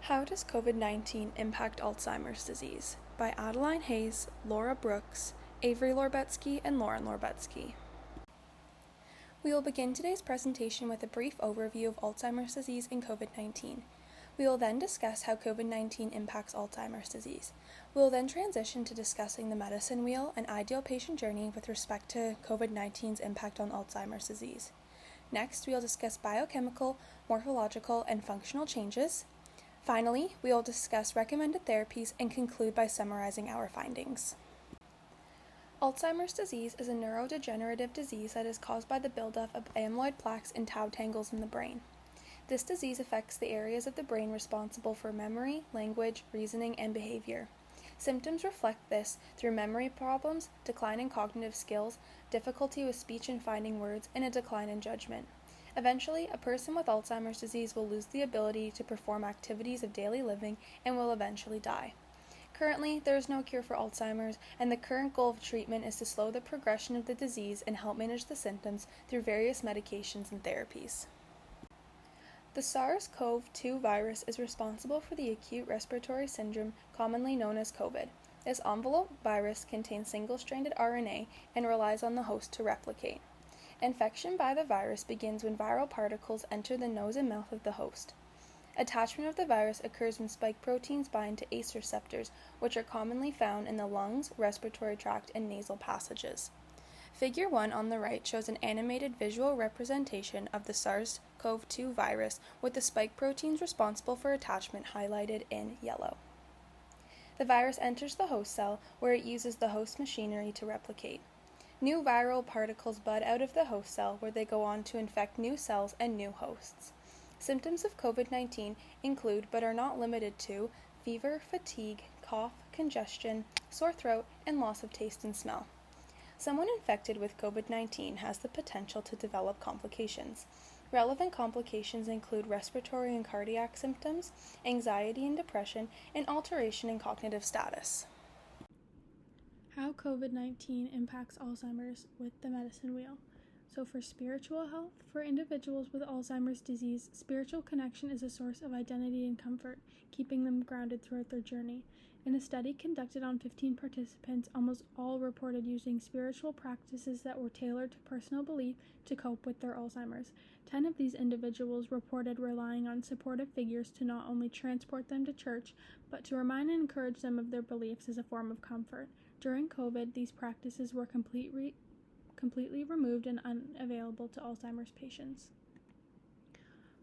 How does COVID-19 impact Alzheimer's disease? By Adeline Hayes, Laura Brooks, Avery Lorbetsky, and Lauren Lorbetsky. We will begin today's presentation with a brief overview of Alzheimer's disease and COVID-19. We will then discuss how COVID-19 impacts Alzheimer's disease. We will then transition to discussing the medicine wheel and ideal patient journey with respect to COVID-19's impact on Alzheimer's disease. Next, we will discuss biochemical, morphological, and functional changes. Finally, we will discuss recommended therapies and conclude by summarizing our findings. Alzheimer's disease is a neurodegenerative disease that is caused by the buildup of amyloid plaques and tau tangles in the brain. This disease affects the areas of the brain responsible for memory, language, reasoning, and behavior. Symptoms reflect this through memory problems, decline in cognitive skills, difficulty with speech and finding words, and a decline in judgment. Eventually, a person with Alzheimer's disease will lose the ability to perform activities of daily living and will eventually die. Currently, there is no cure for Alzheimer's, and the current goal of treatment is to slow the progression of the disease and help manage the symptoms through various medications and therapies. The SARS-CoV-2 virus is responsible for the acute respiratory syndrome commonly known as COVID. This envelope virus contains single-stranded RNA and relies on the host to replicate. Infection by the virus begins when viral particles enter the nose and mouth of the host. Attachment of the virus occurs when spike proteins bind to ACE receptors, which are commonly found in the lungs, respiratory tract, and nasal passages. Figure 1 on the right shows an animated visual representation of the SARS-CoV-2 virus with the spike proteins responsible for attachment highlighted in yellow. The virus enters the host cell, where it uses the host machinery to replicate. New viral particles bud out of the host cell, where they go on to infect new cells and new hosts. Symptoms of COVID-19 include, but are not limited to, fever, fatigue, cough, congestion, sore throat, and loss of taste and smell. Someone infected with COVID-19 has the potential to develop complications. Relevant complications include respiratory and cardiac symptoms, anxiety and depression, and alteration in cognitive status. How COVID-19 impacts Alzheimer's with the medicine wheel. So for spiritual health, for individuals with Alzheimer's disease, spiritual connection is a source of identity and comfort, keeping them grounded throughout their journey. In a study conducted on 15 participants, almost all reported using spiritual practices that were tailored to personal belief to cope with their Alzheimer's. 10 of these individuals reported relying on supportive figures to not only transport them to church, but to remind and encourage them of their beliefs as a form of comfort. During COVID, these practices were completely removed and unavailable to Alzheimer's patients.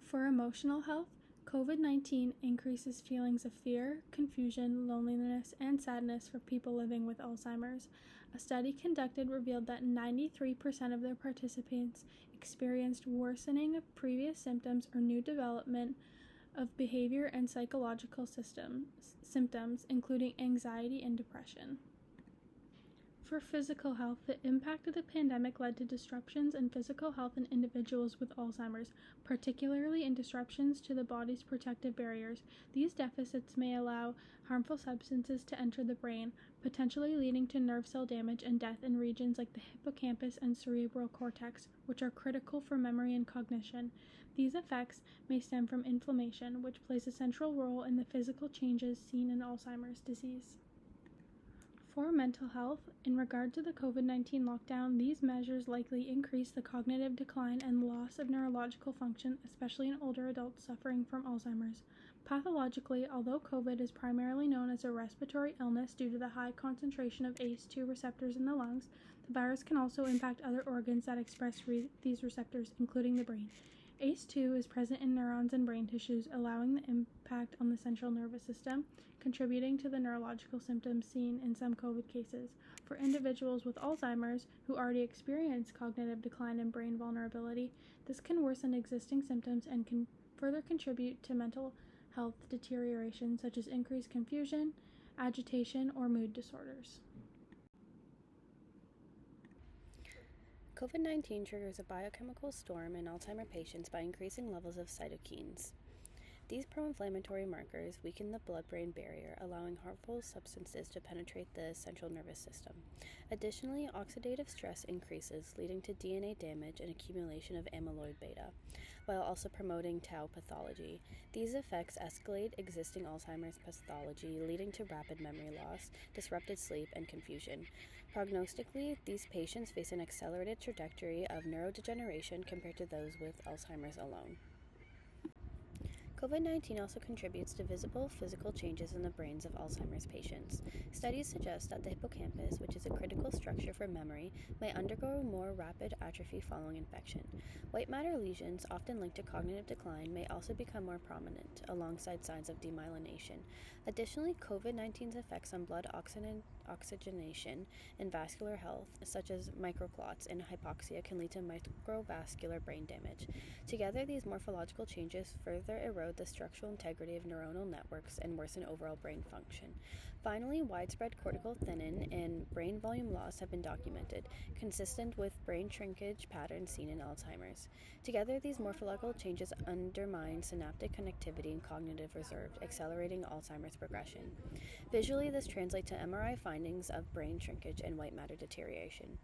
For emotional health, COVID-19 increases feelings of fear, confusion, loneliness, and sadness for people living with Alzheimer's. A study conducted revealed that 93% of their participants experienced worsening of previous symptoms or new development of behavior and psychological symptoms, including anxiety and depression. For physical health, the impact of the pandemic led to disruptions in physical health in individuals with Alzheimer's, particularly in disruptions to the body's protective barriers. These deficits may allow harmful substances to enter the brain, potentially leading to nerve cell damage and death in regions like the hippocampus and cerebral cortex, which are critical for memory and cognition. These effects may stem from inflammation, which plays a central role in the physical changes seen in Alzheimer's disease. For mental health, in regard to the COVID-19 lockdown, these measures likely increase the cognitive decline and loss of neurological function, especially in older adults suffering from Alzheimer's. Pathologically, although COVID is primarily known as a respiratory illness due to the high concentration of ACE2 receptors in the lungs, the virus can also impact other organs that express these receptors, including the brain. ACE2 is present in neurons and brain tissues, allowing the impact on the central nervous system, contributing to the neurological symptoms seen in some COVID cases. For individuals with Alzheimer's who already experience cognitive decline and brain vulnerability, this can worsen existing symptoms and can further contribute to mental health deterioration such as increased confusion, agitation, or mood disorders. COVID-19 triggers a biochemical storm in Alzheimer patients by increasing levels of cytokines. These pro-inflammatory markers weaken the blood-brain barrier, allowing harmful substances to penetrate the central nervous system. Additionally, oxidative stress increases, leading to DNA damage and accumulation of amyloid beta. while also promoting tau pathology. These effects escalate existing Alzheimer's pathology, leading to rapid memory loss, disrupted sleep, and confusion. Prognostically, these patients face an accelerated trajectory of neurodegeneration compared to those with Alzheimer's alone. COVID-19 also contributes to visible physical changes in the brains of Alzheimer's patients. Studies suggest that the hippocampus, which is a critical structure for memory, may undergo more rapid atrophy following infection. White matter lesions, often linked to cognitive decline, may also become more prominent, alongside signs of demyelination. Additionally, COVID-19's effects on blood oxygenation and vascular health, such as microclots and hypoxia, can lead to microvascular brain damage. Together, these morphological changes further erode the structural integrity of neuronal networks and worsen overall brain function. Finally, widespread cortical thinning and brain volume loss have been documented, consistent with brain shrinkage patterns seen in Alzheimer's. Together, these morphological changes undermine synaptic connectivity and cognitive reserve, accelerating Alzheimer's progression. Visually, this translates to MRI findings of brain shrinkage and white matter deterioration.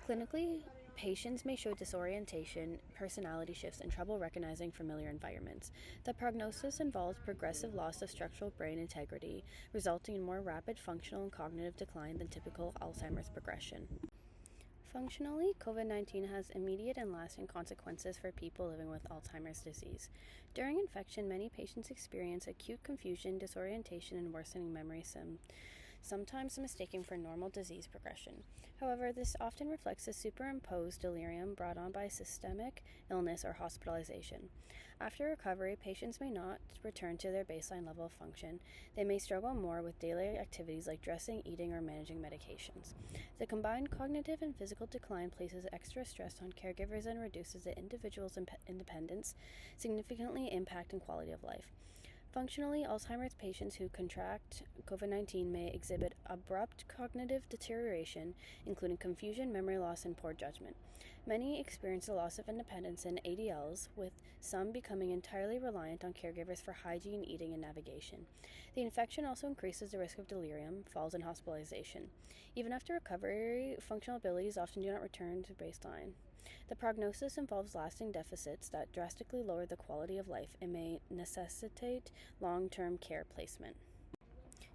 Clinically, patients may show disorientation, personality shifts, and trouble recognizing familiar environments. The prognosis involves progressive loss of structural brain integrity, resulting in more rapid functional and cognitive decline than typical Alzheimer's progression. Functionally, COVID-19 has immediate and lasting consequences for people living with Alzheimer's disease. During infection, many patients experience acute confusion, disorientation, and worsening memory sometimes mistaken for normal disease progression. However, this often reflects a superimposed delirium brought on by systemic illness or hospitalization. After recovery, patients may not return to their baseline level of function. They may struggle more with daily activities like dressing, eating, or managing medications. The combined cognitive and physical decline places extra stress on caregivers and reduces the individual's independence, significantly impacting quality of life. Functionally, Alzheimer's patients who contract COVID-19 may exhibit abrupt cognitive deterioration, including confusion, memory loss, and poor judgment. Many experience a loss of independence in ADLs, with some becoming entirely reliant on caregivers for hygiene, eating, and navigation. The infection also increases the risk of delirium, falls, and hospitalization. Even after recovery, functional abilities often do not return to baseline. The prognosis involves lasting deficits that drastically lower the quality of life and may necessitate long-term care placement.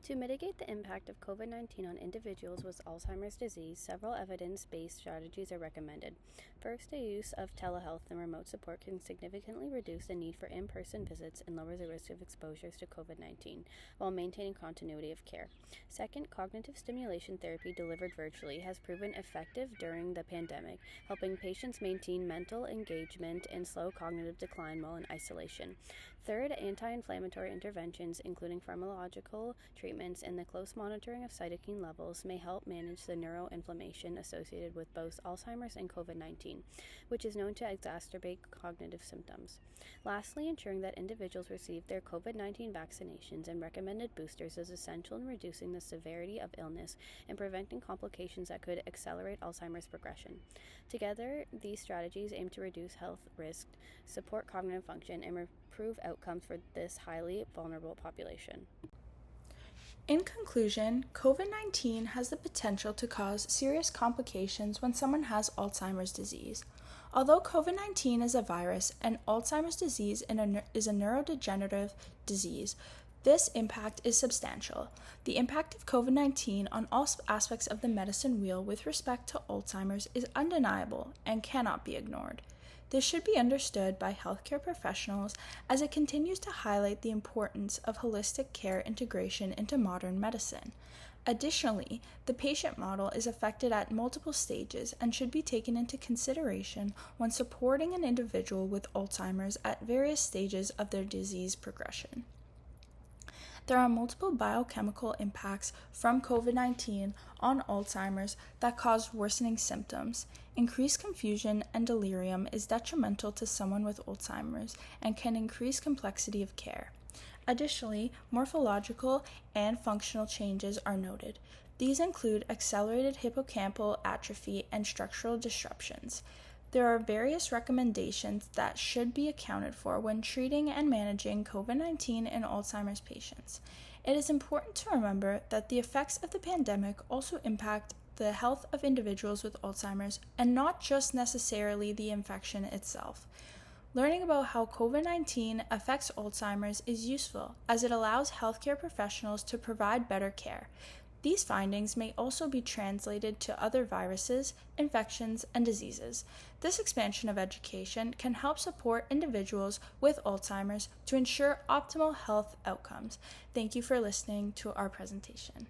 To mitigate the impact of COVID-19 on individuals with Alzheimer's disease, several evidence-based strategies are recommended. First, the use of telehealth and remote support can significantly reduce the need for in-person visits and lower the risk of exposures to COVID-19 while maintaining continuity of care. Second, cognitive stimulation therapy delivered virtually has proven effective during the pandemic, helping patients maintain mental engagement and slow cognitive decline while in isolation. Third, anti-inflammatory interventions, including pharmacological treatments and the close monitoring of cytokine levels, may help manage the neuroinflammation associated with both Alzheimer's and COVID-19, which is known to exacerbate cognitive symptoms. Lastly, ensuring that individuals receive their COVID-19 vaccinations and recommended boosters is essential in reducing the severity of illness and preventing complications that could accelerate Alzheimer's progression. Together, these strategies aim to reduce health risks, support cognitive function, and improve outcomes for this highly vulnerable population. In conclusion, COVID-19 has the potential to cause serious complications when someone has Alzheimer's disease. Although COVID-19 is a virus and Alzheimer's disease is a neurodegenerative disease, this impact is substantial. The impact of COVID-19 on all aspects of the medicine wheel with respect to Alzheimer's is undeniable and cannot be ignored. This should be understood by healthcare professionals as it continues to highlight the importance of holistic care integration into modern medicine. Additionally, the patient model is affected at multiple stages and should be taken into consideration when supporting an individual with Alzheimer's at various stages of their disease progression. There are multiple biochemical impacts from COVID-19 on Alzheimer's that cause worsening symptoms. Increased confusion and delirium is detrimental to someone with Alzheimer's and can increase complexity of care. Additionally, morphological and functional changes are noted. These include accelerated hippocampal atrophy and structural disruptions. There are various recommendations that should be accounted for when treating and managing COVID-19 in Alzheimer's patients. It is important to remember that the effects of the pandemic also impact the health of individuals with Alzheimer's and not just necessarily the infection itself. Learning about how COVID-19 affects Alzheimer's is useful as it allows healthcare professionals to provide better care. These findings may also be translated to other viruses, infections, and diseases. This expansion of education can help support individuals with Alzheimer's to ensure optimal health outcomes. Thank you for listening to our presentation.